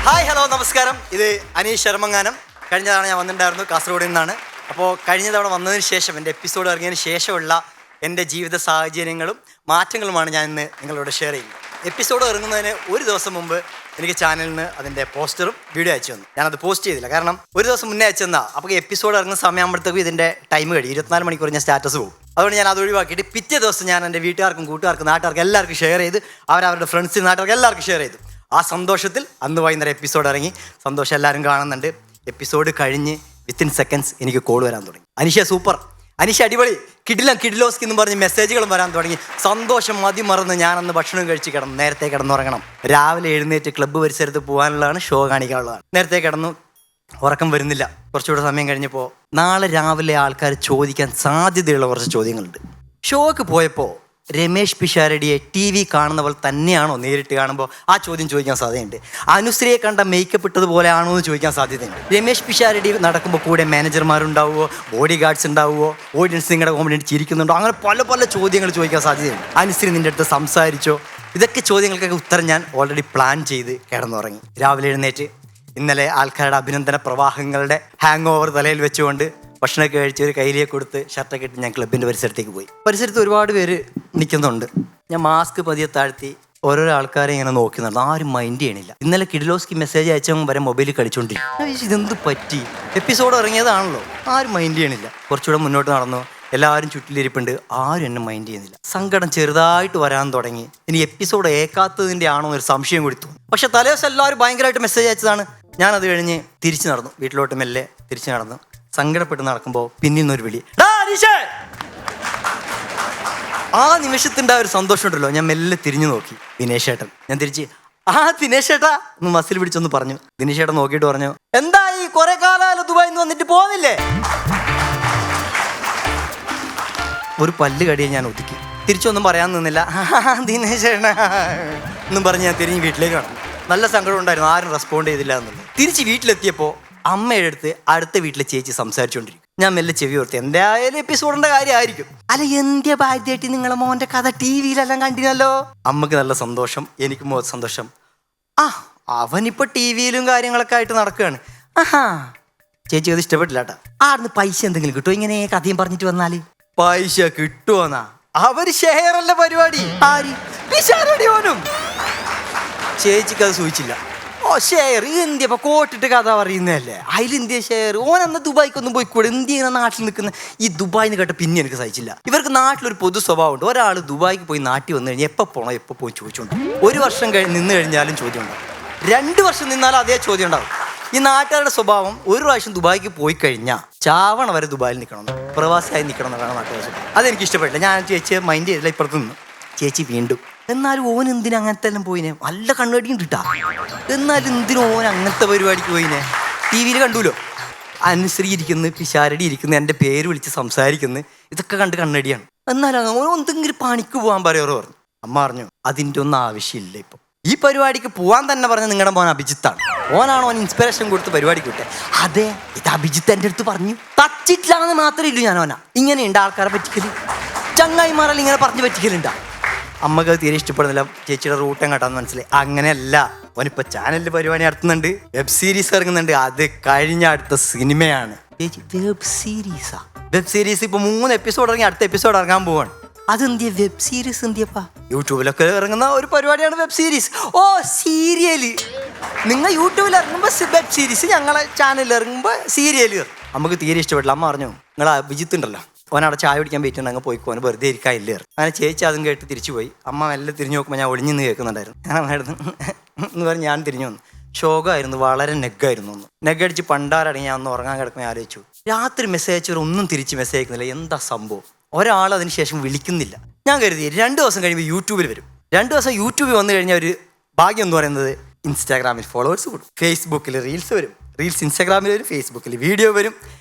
Hi hello നമസ്കാരം. ഇത് അനീഷ് ശർമ്മങ്ങാനം. കഴിഞ്ഞ തവണ ഞാൻ വന്നിട്ടുണ്ടായിരുന്നു കാസർഗോഡിൽ നിന്നാണ്. അപ്പോൾ കഴിഞ്ഞ തവണ വന്നതിന് ശേഷം എൻ്റെ എപ്പിസോഡ് ഇറങ്ങിയതിന് ശേഷമുള്ള എൻ്റെ ജീവിത സാഹചര്യങ്ങളും മാറ്റങ്ങളുമാണ് ഞാൻ ഇന്ന് നിങ്ങളോട് ഷെയർ ചെയ്യുന്നത്. എപ്പിസോഡ് ഇറങ്ങുന്നതിന് ഒരു ദിവസം മുമ്പ് എനിക്ക് ചാനലിൽ നിന്ന് അതിൻ്റെ പോസ്റ്ററും വീഡിയോ അയച്ചു തന്നു. ഞാനത് പോസ്റ്റ് ചെയ്തില്ല, കാരണം ഒരു ദിവസം മുന്നേ അയച്ചെന്നാ. അപ്പോൾ എപ്പിസോഡ് ഇറങ്ങുന്ന സമയമാകുമ്പോഴത്തേക്കും ഇതിൻ്റെ ടൈം കഴിയും, 24 മണിക്കൂർ ഞാൻ സ്റ്റാറ്റസ് പോകും. അതുകൊണ്ട് ഞാൻ അത് ഒഴിവാക്കിയിട്ട് പിറ്റേ ദിവസം ഞാൻ എൻ്റെ വീട്ടുകാർക്കും കൂട്ടുകാർക്കും നാട്ടുകാർക്കും എല്ലാവർക്കും ഷെയർ ചെയ്ത് അവരവരുടെ ഫ്രണ്ട്സിനും നാട്ടുകാർക്ക് എല്ലാവർക്കും ഷെയർ ചെയ്തു. ആ സന്തോഷത്തിൽ അന്ന് വൈകുന്നേരം എപ്പിസോഡ് ഇറങ്ങി. സന്തോഷം എല്ലാവരും കാണുന്നുണ്ട്. എപ്പിസോഡ് കഴിഞ്ഞ് വിത്തിൻ സെക്കൻഡ്സ് എനിക്ക് കോൾ വരാൻ തുടങ്ങി. അനീഷ സൂപ്പർ, അനീഷ അടിപൊളി, കിഡിലോസ്കി എന്ന് പറഞ്ഞ് മെസ്സേജുകളും വരാൻ തുടങ്ങി. സന്തോഷം മതിമറന്ന് ഞാനന്ന് ഭക്ഷണം കഴിച്ച് കിടന്നു. നേരത്തെ കിടന്നുറങ്ങണം. രാവിലെ എഴുന്നേറ്റ് ക്ലബ്ബ് പരിസരത്ത് പോകാനുള്ളതാണ്, ഷോ കാണിക്കാനുള്ളതാണ്. നേരത്തെ കിടന്നു, ഉറക്കം വരുന്നില്ല. കുറച്ചുകൂടെ സമയം കഴിഞ്ഞപ്പോൾ നാളെ രാവിലെ ആൾക്കാർ ചോദിക്കാൻ സാധ്യതയുള്ള കുറച്ച് ചോദ്യങ്ങളുണ്ട്. ഷോക്ക് പോയപ്പോൾ രമേഷ് പിഷാരടിയെ TV കാണുന്നവൾ തന്നെയാണോ നേരിട്ട് കാണുമ്പോൾ ആ ചോദ്യം ചോദിക്കാൻ സാധ്യതയുണ്ട്. അനുശ്രീയെ കണ്ട മേക്കപ്പ് ഇട്ടതുപോലെ ആണോ എന്ന് ചോദിക്കാൻ സാധ്യതയുണ്ട്. രമേഷ് പിഷാരടി നടക്കുമ്പോൾ കൂടെ മാനേജർമാരുണ്ടാവുമോ, ബോഡി ഗാർഡ്സ് ഉണ്ടാവുമോ, ഓഡിയൻസ് നിങ്ങളുടെ കോമഡി ചിരിക്കുന്നുണ്ടോ, അങ്ങനെ പല പല ചോദ്യങ്ങൾ ചോദിക്കാൻ സാധ്യതയുണ്ട്. അനുശ്രീ നിൻ്റെ അടുത്ത് സംസാരിച്ചോ? ഇതൊക്കെ ചോദ്യങ്ങൾക്കൊക്കെ ഉത്തരം ഞാൻ ഓൾറെഡി പ്ലാൻ ചെയ്ത് കിടന്നുറങ്ങി. രാവിലെ എഴുന്നേറ്റ് ഇന്നലെ ആൾക്കാരുടെ അഭിനന്ദന പ്രവാഹങ്ങളുടെ ഹാങ് ഓവർ തലയിൽ വെച്ചുകൊണ്ട് ഭക്ഷണമൊക്കെ കഴിച്ച് ഒരു കയ്യിലേക്ക് കൊടുത്ത് ഷർട്ടൊക്കെ ഇട്ട് ഞാൻ ക്ലബിൻ്റെ പരിസരത്തേക്ക് പോയി. പരിസരത്ത് ഒരുപാട് പേര് നിൽക്കുന്നുണ്ട്. ഞാൻ മാസ്ക് പതിയെ താഴ്ത്തി ഓരോരോ ആൾക്കാരെ ഇങ്ങനെ നോക്കി നടന്നു. ആരും മൈൻഡ് ചെയ്യണില്ല. ഇന്നലെ കിഡിലോസ്കി മെസ്സേജ് അയച്ചവൻ വരെ മൊബൈലിൽ കളിച്ചുകൊണ്ടിരിക്കും. ഇതെന്ത് പറ്റി? എപ്പിസോഡ് ഇറങ്ങിയതാണല്ലോ, ആരും മൈൻഡ് ചെയ്യണില്ല. കുറച്ചുകൂടെ മുന്നോട്ട് നടന്നു. എല്ലാവരും ചുറ്റിലിരിപ്പുണ്ട്, ആരും എന്നെ മൈൻഡ് ചെയ്യുന്നില്ല. സങ്കടം ചെറുതായിട്ട് വരാൻ തുടങ്ങി. ഇനി എപ്പിസോഡ് ഏക്കാത്തതിൻ്റെ ആണോ എന്നൊരു സംശയം കൂടി തോന്നി. പക്ഷെ തലേദിവസം എല്ലാവരും ഭയങ്കരമായിട്ട് മെസ്സേജ് അയച്ചതാണ്. ഞാനത് കഴിഞ്ഞ് തിരിച്ചു നടന്നു, വീട്ടിലോട്ട് മെല്ലെ തിരിച്ചു നടന്നു. സങ്കടപ്പെട്ട് നടക്കുമ്പോൾ പിന്നിൽ നിന്നൊരു വിളി, ആ നിമിഷത്തിൻ്റെ ആ ഒരു സന്തോഷം ഉണ്ടല്ലോ. ഞാൻ മെല്ലെ തിരിഞ്ഞു നോക്കി, ദിനേശ് ഏട്ടൻ. ഞാൻ തിരിച്ച് ദിനേശ് ഏട്ടാ ഒന്ന് മസിൽ പിടിച്ചൊന്ന് പറഞ്ഞു. ദിനേശ് ഏട്ടൻ നോക്കിയിട്ട് പറഞ്ഞു, എന്തായി കുറെ കാലം ദുബായിൽ നിന്ന് വന്നിട്ട് പോകുന്നില്ലേ? ഒരു പല്ല് കടിയെ ഞാൻ ഒതുക്കി. തിരിച്ചൊന്നും പറയാൻ നിന്നില്ല. ദിനേശ് ഏട്ടാ എന്നും പറഞ്ഞ് ഞാൻ തിരിഞ്ഞ് വീട്ടിലേക്ക് നടന്നു. നല്ല സങ്കടം ഉണ്ടായിരുന്നു, ആരും റെസ്പോണ്ട് ചെയ്തില്ല എന്നുള്ളത്. തിരിച്ച് വീട്ടിലെത്തിയപ്പോൾ അമ്മയുടെ അടുത്ത് അടുത്ത വീട്ടിലെ ചേച്ചി സംസാരിച്ചുകൊണ്ടിരിക്കും. ഞാൻ മെല്ലെ ചെവി ഓർത്തി, എന്തായാലും എപ്പിസോഡിന്റെ കാര്യമായിരിക്കും. അല്ല, എന്തിയ ഭാര്യയായിട്ട് നിങ്ങളെ മോന്റെ കഥ TV-യിലെല്ലാം കണ്ടിനല്ലോ. അമ്മക്ക് നല്ല സന്തോഷം, എനിക്കും സന്തോഷം. അവനിപ്പോ TV-യിലും കാര്യങ്ങളൊക്കെ ആയിട്ട് നടക്കുകയാണ്. ചേച്ചി അത് ഇഷ്ടപ്പെട്ടില്ല കേട്ടാ. ആടുന്ന് പൈസ എന്തെങ്കിലും കിട്ടുമോ ഇങ്ങനെ കഥയും പറഞ്ഞിട്ട് വന്നാല്? പൈസ കിട്ടുമോന്നാ? അവര് ഷെയർ അല്ല പരിപാടി. ഓനും ചേച്ചിക്ക് അത് സൂചിച്ചില്ല. ഷെയർ എന്തിയ കോട്ടിട്ട് കഥ പറയുന്നതല്ലേ, അതിലെന്തിയ ഷെയർ? ഓനെന്നാ ദുബായിക്കൊന്നും പോയിക്കൂടെ? എന്തിനാ നാട്ടിൽ നിൽക്കുന്ന ഈ ദുബായിന്ന് കേട്ട പിന്നെ എനിക്ക് സഹിച്ചില്ല. ഇവർക്ക് നാട്ടിലൊരു പൊതു സ്വഭാവമുണ്ട്. ഒരാൾ ദുബായിക്ക് പോയി നാട്ടിൽ വന്നു കഴിഞ്ഞാൽ എപ്പോൾ പോകണോ എപ്പോൾ പോയി ചോദിച്ചുകൊണ്ട്. 1 വർഷം നിന്ന് കഴിഞ്ഞാലും ചോദ്യം ഉണ്ടാവും, 2 വർഷം നിന്നാലും അതേ ചോദ്യം ഉണ്ടാവും. ഈ നാട്ടുകാരുടെ സ്വഭാവം 1 പ്രാവശ്യം ദുബായിക്ക് പോയി കഴിഞ്ഞാൽ ചാവണ വരെ ദുബായിൽ നിൽക്കണം, പ്രവാസിയായി നിൽക്കണം എന്നാണ് നാട്ടുകാരുടെ സ്വഭാവം. അതെനിക്ക് ഇഷ്ടപ്പെട്ടില്ല. ഞാൻ ചേച്ചിയെ മൈൻഡ് ചെയ്തില്ല. ഇപ്പുറത്ത് നിന്ന് ചേച്ചി വീണ്ടും, എന്നാലും ഓൻ എന്തിനാ അങ്ങനത്തെ എല്ലാം പോയിനെ? നല്ല കണ്ണുകടിയും കിട്ടാ. എന്നാലും എന്തിനും ഓൻ അങ്ങനത്തെ പരിപാടിക്ക് പോയിനെ? TV-യിൽ കണ്ടുല്ലോ, അനുശ്രീ ഇരിക്കുന്നു, പിഷാരടി ഇരിക്കുന്നു, എൻ്റെ പേര് വിളിച്ച് സംസാരിക്കുന്നു. ഇതൊക്കെ കണ്ട് കണ്ണടിയാണ്. എന്നാലും ഓൻ എന്തെങ്കിലും പണിക്ക് പോകാൻ പറയാറോ പറഞ്ഞു. അമ്മ പറഞ്ഞു, അതിൻ്റെ ഒന്നും ആവശ്യമില്ല. ഇപ്പം ഈ പരിപാടിക്ക് പോകാൻ തന്നെ പറഞ്ഞ നിങ്ങളുടെ മോൻ അഭിജിത്താണ്. ഓനാണോ ഓൻ ഇൻസ്പിറേഷൻ കൊടുത്ത് പരിപാടിക്ക് വിട്ടെ? അതെ, ഇത് അഭിജിത്ത് എൻ്റെ അടുത്ത് പറഞ്ഞു. തച്ചിട്ടില്ലാന്ന് മാത്രമേ ഇല്ലു ഞാൻ ഓനാ. ഇങ്ങനെയുണ്ട് ആൾക്കാരെ പറ്റിക്കല്, ചങ്ങായിമാരെല്ലാം ഇങ്ങനെ പറഞ്ഞു പറ്റിക്കലുണ്ടാ. അമ്മക്ക് അത് തീരെ ഇഷ്ടപ്പെടുന്നില്ല. ചേച്ചിയുടെ റൂട്ട് എങ്ങോട്ടാന്ന് മനസ്സിലായി. അങ്ങനെയല്ല, ഓനിപ്പോൾ ചാനലിൽ പരിപാടി നടത്തുന്നുണ്ട്, വെബ് സീരീസ് ഇറങ്ങുന്നുണ്ട്. അത് കഴിഞ്ഞ അടുത്ത സിനിമയാണ്. ചേച്ചി വെബ് സീരീസാ? വെബ് സീരീസ് ഇപ്പോൾ 3 എപ്പിസോഡ് ഇറങ്ങി, അടുത്ത എപ്പിസോഡ് ഇറങ്ങാൻ പോവാണ്. അതെന്തിയ വെബ് സീരീസ്? എന്തിയപ്പാ? യൂട്യൂബിലൊക്കെ ഇറങ്ങുന്ന ഒരു പരിപാടിയാണ് വെബ് സീരീസ്. സീരിയല്. നിങ്ങൾ യൂട്യൂബിൽ ഇറങ്ങുമ്പോൾ വെബ് സീരീസ്, ഞങ്ങളെ ചാനലിൽ ഇറങ്ങുമ്പോൾ സീരിയല്. നമുക്ക് തീരെ ഇഷ്ടപ്പെട്ടില്ല. അമ്മ പറഞ്ഞു, നിങ്ങൾ അഭിജിത്ത് ഉണ്ടല്ലോ, ഓനവിടെ ചായ പിടിക്കാൻ പറ്റുന്നുണ്ട്, അങ്ങ് പോയിക്കോന് വെറുതെ ഇരിക്കാനില്ല. അങ്ങനെ ചേച്ചി അതും കേട്ട് തിരിച്ചു പോയി. അമ്മ എല്ലാം തിരിഞ്ഞു നോക്കുമ്പോൾ ഞാൻ ഒളിഞ്ഞെന്ന് കേൾക്കുന്നുണ്ടായിരുന്നു. ഞാൻ എന്ന് പറഞ്ഞ് ഞാൻ തിരിഞ്ഞു വന്നു. ശോകമായിരുന്നു, വളരെ നെഗ്ഗായിരുന്നു. നെഗ്ഗടിച്ച് പണ്ടാരടങ്ങി ഞാൻ ഒന്ന് ഉറങ്ങാൻ കിടക്കുമ്പോൾ ആലോചിച്ചു, രാത്രി മെസ്സേജ് അയച്ചവർ ഒന്നും തിരിച്ച് മെസ്സേജ് അയക്കുന്നില്ല. എന്താ സംഭവം? ഒരാൾ അതിന് ശേഷം വിളിക്കുന്നില്ല. ഞാൻ കരുതി 2 ദിവസം കഴിയുമ്പോൾ യൂട്യൂബിൽ വരും. 2 ദിവസം യൂട്യൂബിൽ വന്നു കഴിഞ്ഞാൽ ഒരു ഭാഗ്യം എന്ന് പറയുന്നത് ഇൻസ്റ്റാഗ്രാമിൽ ഫോളോവേഴ്സ് കൂടും, ഫേസ്ബുക്കിൽ റീൽസ് വരും, റീൽസ് ഇൻസ്റ്റാഗ്രാമിൽ വരും, ഫേസ്ബുക്കിൽ വീഡിയോ വരും.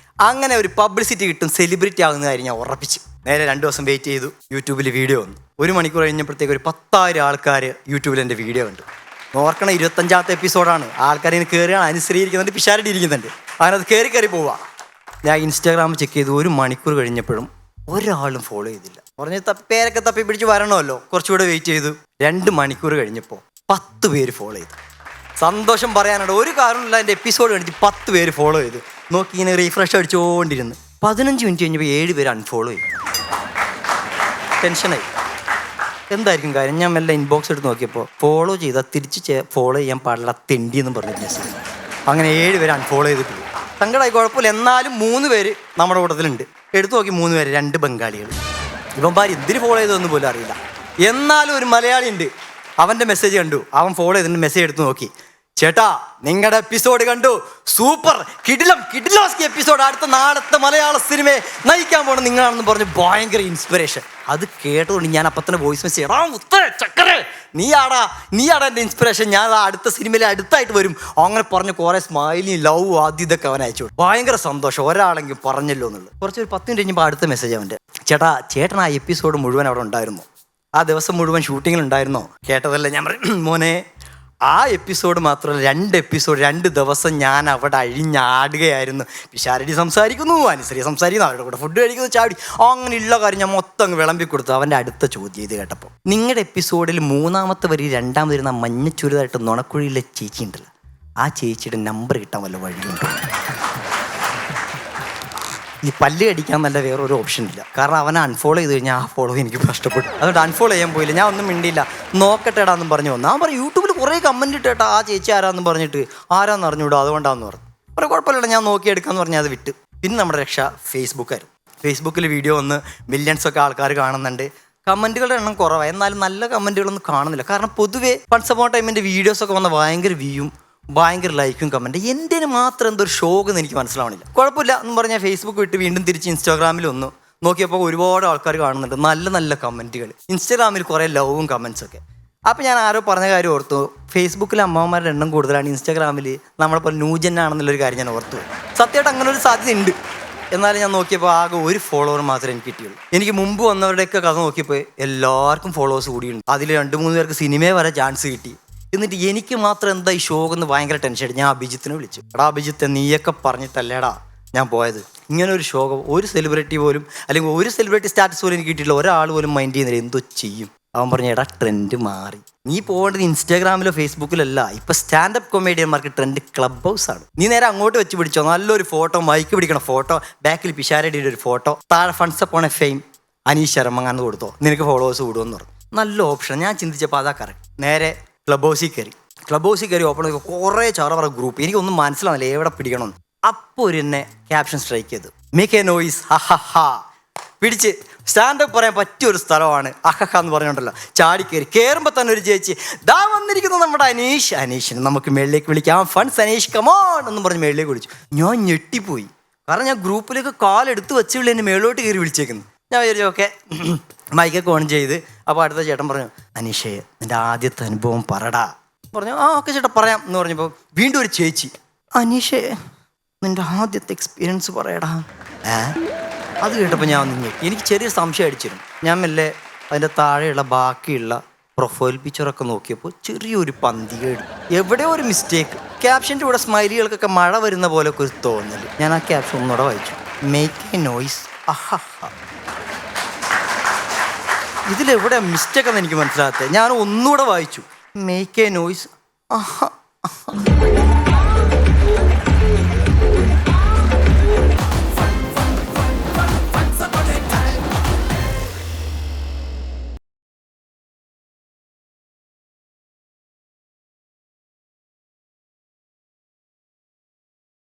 അങ്ങനെ ഒരു പബ്ലിസിറ്റി കിട്ടും, സെലിബ്രിറ്റി ആകുന്ന കാര്യം ഞാൻ ഉറപ്പിച്ചു. നേരെ 2 ദിവസം വെയിറ്റ് ചെയ്തു. യൂട്യൂബിൽ വീഡിയോ വന്നു. 1 മണിക്കൂർ കഴിഞ്ഞപ്പോഴത്തേക്ക് ഒരു 10,000 ആൾക്കാർ യൂട്യൂബിൽ എൻ്റെ വീഡിയോ കണ്ടു. ഓർക്കണം, 25ാമത്തെ എപ്പിസോഡാണ്. ആൾക്കാരിങ്ങനെ കയറിയാണ്. അനുശ്രീ ഇരിക്കുന്നുണ്ട്, പിഷാരടി ഇരിക്കുന്നുണ്ട്. അങ്ങനെ അത് കയറി പോവാ. ഞാൻ ഇൻസ്റ്റാഗ്രാം ചെക്ക് ചെയ്തു. 1 മണിക്കൂർ കഴിഞ്ഞപ്പോഴും ഒരാളും ഫോളോ ചെയ്തില്ല. പറഞ്ഞ് പേരൊക്കെ തപ്പി പിടിച്ച് വരണമല്ലോ, കുറച്ചുകൂടെ വെയിറ്റ് ചെയ്തു. 2 മണിക്കൂർ കഴിഞ്ഞപ്പോൾ 10 പേര് ഫോളോ ചെയ്തു. സന്തോഷം പറയാനുണ്ട്. ഒരു കാരണമില്ല, എൻ്റെ എപ്പിസോഡ് കണ്ടിട്ട് 10 പേര് ഫോളോ ചെയ്തു. നോക്കി ഇങ്ങനെ റീഫ്രഷ് അടിച്ചുകൊണ്ടിരുന്നു. 15 മിനിറ്റ് കഴിഞ്ഞപ്പോൾ 7 പേര് അൺഫോളോ ചെയ്തു. ടെൻഷനായി. എന്തായിരിക്കും കാര്യം? ഞാൻ മെല്ലെ ഇൻബോക്സ് എടുത്ത് നോക്കിയപ്പോൾ ഫോളോ ചെയ്താൽ തിരിച്ച് ഫോളോ ചെയ്യാൻ പാടില്ല തെണ്ടി എന്ന് പറഞ്ഞ മെസ്സേജ്. അങ്ങനെ 7 പേര് അൺഫോളോ ചെയ്തിട്ട് സങ്കടമായി. കുഴപ്പമില്ല, എന്നാലും 3 പേര് നമ്മുടെ കൂട്ടത്തിലുണ്ട്. എടുത്തു നോക്കി 3 പേര്, 2 ബംഗാളികൾ. ഇവന്മാർ എന്തിന് ഫോളോ ചെയ്തതെന്ന് പോലും അറിയില്ല. എന്നാലും ഒരു മലയാളി ഉണ്ട്, അവൻ്റെ മെസ്സേജ് കണ്ടു. അവൻ ഫോളോ ചെയ്തിട്ട് മെസ്സേജ് എടുത്ത് നോക്കി, ചേട്ടാ നിങ്ങളുടെ എപ്പിസോഡ് കണ്ടു, സൂപ്പർ കിടിലം എപ്പിസോഡ്, അടുത്ത നാളത്തെ മലയാള സിനിമയെ നയിക്കാൻ പോകണം നിങ്ങളാണെന്ന് പറഞ്ഞ് ഭയങ്കര ഇൻസ്പിറേഷൻ. അത് കേട്ടതുകൊണ്ട് ഞാൻ അപ്പം തന്നെ വോയിസ് മെസ്സേജ് ചക്കരെ നീയാടാ എൻ്റെ ഇൻസ്പിറേഷൻ, ഞാൻ അടുത്ത സിനിമയിൽ അടുത്തായിട്ട് വരും അങ്ങനെ പറഞ്ഞ് കുറേ സ്മൈലിങ് ലവ് ആദ്യം ഇതൊക്കെ അവൻ അയച്ചു. ഭയങ്കര സന്തോഷം, ഒരാളെങ്കിലും പറഞ്ഞല്ലോ എന്നുള്ളത്. കുറച്ചൊരു 10 മിനിറ്റ് കഴിഞ്ഞപ്പോൾ അടുത്ത മെസ്സേജ് അവൻ്റെ, ചേട്ടൻ ആ എപ്പിസോഡ് മുഴുവൻ അവിടെ ഉണ്ടായിരുന്നു, ആ ദിവസം മുഴുവൻ ഷൂട്ടിങ്ങിലുണ്ടായിരുന്നോ? കേട്ടതല്ല. ഞാൻ പറയും, മോനെ ആ എപ്പിസോഡ് മാത്രമല്ല 2 എപ്പിസോഡ് 2 ദിവസം ഞാൻ അവിടെ അഴിഞ്ഞാടുകയായിരുന്നു. പിഷാരടി സംസാരിക്കുന്നു, അനുസരി സംസാരിക്കുന്നു, അവരുടെ കൂടെ ഫുഡ് കഴിക്കുന്നു, ചാടി, അങ്ങനെയുള്ള കാര്യം ഞാൻ മൊത്തം അങ്ങ് വിളമ്പി കൊടുത്തു. അവൻ്റെ അടുത്ത ചോദ്യം ഇത് കേട്ടപ്പോൾ, നിങ്ങളുടെ എപ്പിസോഡിൽ 3-ാമത്തെ വരി 2-ാമത് വരുന്ന മഞ്ഞ ചുരിതായിട്ട് നുണക്കുഴിയിലെ ചേച്ചി ഉണ്ടല്ലോ, ആ ചേച്ചിയുടെ നമ്പർ കിട്ടാൻ വല്ല വഴിയുണ്ടോ? ഈ പല്ല് കടിക്കാൻ നല്ല വേറൊരു ഓപ്ഷൻ ഇല്ല. കാരണം അവനെ അൺഫോളോ ചെയ്ത് കഴിഞ്ഞാൽ ആ ഫോളോ എനിക്ക് നഷ്ടപ്പെട്ടു. അതുകൊണ്ട് അൺഫോളോ ചെയ്യാൻ പോയില്ല. ഞാൻ ഒന്നും മിണ്ടിയില്ല. നോക്കട്ടെടാന്നും പറഞ്ഞു വന്നു. അവൻ പറയും, യൂട്യൂബിൽ കുറേ കമൻറ്റ് ഇട്ടേട്ടാ ആ ചേച്ചി ആരാന്ന് പറഞ്ഞിട്ട്, ആരാന്ന് അറിഞ്ഞുകൂടാ അതുകൊണ്ടാന്ന് പറഞ്ഞു. ഒരു കുഴപ്പമില്ല, ഞാൻ നോക്കിയെടുക്കാമെന്ന് പറഞ്ഞാൽ അത് വിട്ട്. പിന്നെ നമ്മുടെ രക്ഷ ഫേസ്ബുക്കായിരുന്നു. ഫേസ്ബുക്കിൽ വീഡിയോ വന്ന് മില്യൺസൊക്കെ ആൾക്കാർ കാണുന്നുണ്ട്. കമൻറ്റുകളുടെ എണ്ണം കുറവാണ്, എന്നാലും നല്ല കമൻറ്റുകളൊന്നും കാണുന്നില്ല. കാരണം പൊതുവേ വൺസ് അപ്പോൺ ടൈമിൻ്റെ വീഡിയോസൊക്കെ വന്ന ഭയങ്കര വ്യൂയും ഭയങ്കര ലൈക്കും കമൻറ്റ്. എൻ്റെ മാത്രം എന്തൊരു ഷോക്കെന്ന് എനിക്ക് മനസ്സിലാവണില്ല. കുഴപ്പമില്ല എന്ന് പറഞ്ഞാൽ ഫേസ്ബുക്ക് വിട്ട് വീണ്ടും തിരിച്ച് ഇൻസ്റ്റാഗ്രാമിൽ ഒന്ന് നോക്കിയപ്പോൾ ഒരുപാട് ആൾക്കാർ കാണുന്നുണ്ട്, നല്ല നല്ല കമൻറ്റുകൾ. ഇൻസ്റ്റാഗ്രാമിൽ കുറേ ലവും കമൻറ്റ്സൊക്കെ. അപ്പോൾ ഞാൻ ആരോ പറഞ്ഞ കാര്യം ഓർത്തു, ഫേസ്ബുക്കിൽ അമ്മമാരുടെ എണ്ണം കൂടുതലാണ്, ഇൻസ്റ്റാഗ്രാമിൽ നമ്മളെപ്പോൾ ന്യൂജനാണെന്നുള്ളൊരു കാര്യം ഞാൻ ഓർത്തു. സത്യമായിട്ട് അങ്ങനെ ഒരു സാധ്യത ഉണ്ട്. എന്നാലും ഞാൻ നോക്കിയപ്പോൾ ആകെ ഒരു ഫോളോവർ മാത്രമേ എനിക്ക് കിട്ടിയുള്ളൂ. എനിക്ക് മുമ്പ് വന്നവരുടെയൊക്കെ കഥ നോക്കിയപ്പോൾ എല്ലാവർക്കും ഫോളോവേഴ്സ് കൂടിയുണ്ട്. അതിൽ 2-3 പേർക്ക് സിനിമയെ വരെ ചാൻസ് കിട്ടി. എന്നിട്ട് എനിക്ക് മാത്രം എന്താ ഈ ഷോക്കെന്ന് ഭയങ്കര ടെൻഷനായിട്ട് ഞാൻ അഭിജിത്തിനെ വിളിച്ചു. എടാ അഭിജിത്ത്, നീയൊക്കെ പറഞ്ഞിട്ടല്ലേടാ ഞാൻ പോയത്. ഇങ്ങനെ ഒരു ഷോ ഒരു സെലിബ്രിറ്റി പോലും, അല്ലെങ്കിൽ ഒരു സെലിബ്രിറ്റി സ്റ്റാറ്റസ് പോലും എനിക്ക് കിട്ടിയിട്ടില്ല, ഒരാൾ പോലും മൈൻഡ് ചെയ്യുന്നില്ല, എന്തോ ചെയ്യും? അവൻ പറഞ്ഞു, എടാ ട്രെൻഡ് മാറി, നീ പോകേണ്ടത് ഇൻസ്റ്റാഗ്രാമിലോ ഫേസ്ബുക്കിലല്ല, ഇപ്പം സ്റ്റാൻഡപ്പ് കൊമേഡിയന്മാർക്ക് ട്രെൻഡ് ക്ലബ് ഹൗസാണ്. നീ നേരെ അങ്ങോട്ട് വെച്ച് പിടിച്ചോ, നല്ലൊരു ഫോട്ടോ, മൈക്ക് പിടിക്കണ ഫോട്ടോ, ബാക്കിൽ പിഷാരടിയുടെ ഒരു ഫോട്ടോ, താഴെ funds upon a fame Aneesh ശർമ്മങ്ങാന്ന് കൊടുത്തോ, നിനക്ക് ഫോളോവേഴ്സ് കൂടുമെന്ന് പറഞ്ഞു. നല്ല ഓപ്ഷൻ. ഞാൻ ചിന്തിച്ചപ്പോൾ അതാ കറക്റ്റ്. നേരെ ക്ലബ് ഹൗസിൽ കയറി ഓപ്പൺ ചെയ്ത് കുറേ ചറവറ ഗ്രൂപ്പ്, എനിക്കൊന്നും മനസ്സിലാവില്ല എവിടെ പിടിക്കണമെന്ന്. അപ്പോൾ ഒരു എന്നെ ക്യാപ്ഷൻ സ്ട്രൈക്ക് ചെയ്തു, മേക്ക് എ നോയിസ് ഹഹ. പിടിച്ച് സ്റ്റാൻഡപ്പ് പറയാൻ പറ്റിയൊരു സ്ഥലമാണ് അഹഹ എന്ന് പറഞ്ഞുകൊണ്ടല്ലോ. കയറുമ്പോൾ തന്നെ ഒരു ചേച്ചി, ദാ വന്നിരിക്കുന്നു നമ്മുടെ അനീഷിനെ നമുക്ക് മേളിലേക്ക് വിളിക്കാം, ഫണ്ട്സ് അനീഷ് കമോൺ എന്ന് പറഞ്ഞ് മേളിലേക്ക് വിളിച്ചു. ഞാൻ ഞെട്ടിപ്പോയി. കാരണം ഞാൻ ഗ്രൂപ്പിലേക്ക് കാലെടുത്ത് വെച്ചുള്ള എന്നെ മേളോട്ട് കയറി വിളിച്ചേക്കുന്നു. ഞാൻ വിചാരിച്ചു ഓക്കെ, മൈക്കൊക്കെ ഓൺ ചെയ്ത്. അപ്പോൾ അടുത്ത ചേട്ടൻ പറഞ്ഞു, അനീഷേ നിൻ്റെ ആദ്യത്തെ അനുഭവം പറടാ പറഞ്ഞു. ആ ഓക്കെ ചേട്ടാ പറയാം എന്ന് പറഞ്ഞപ്പോൾ വീണ്ടും ഒരു ചേച്ചി, അനീഷേ നിൻ്റെ ആദ്യത്തെ എക്സ്പീരിയൻസ് പറയടാ. അത് കേട്ടപ്പോൾ ഞാൻ ഒന്ന് ഞെട്ടി. എനിക്ക് ചെറിയ സംശയം അടിച്ചിരുന്നു. ഞാൻ മെല്ലെ അതിൻ്റെ താഴെയുള്ള ബാക്കിയുള്ള പ്രൊഫൈൽ പിക്ചറൊക്കെ നോക്കിയപ്പോൾ ചെറിയൊരു പന്തികേട്, എവിടെയോ ഒരു മിസ്റ്റേക്ക്. ക്യാപ്ഷൻ്റെ കൂടെ സ്മൈലികൾക്കൊക്കെ മഴ വരുന്ന പോലെയൊക്കെ ഒരു തോന്നൽ. ഞാൻ ആ ക്യാപ്ഷൻ ഒന്നുകൂടെ വായിച്ചു, മേക്ക് എ നോയ്സ് അഹഹ. ഇതിലെവിടെ മിസ്റ്റേക്കെന്ന് എനിക്ക് മനസ്സിലാകത്തെ. ഞാൻ ഒന്നുകൂടെ വായിച്ചു, മേക്ക് എ നോയ്സ് അഹ.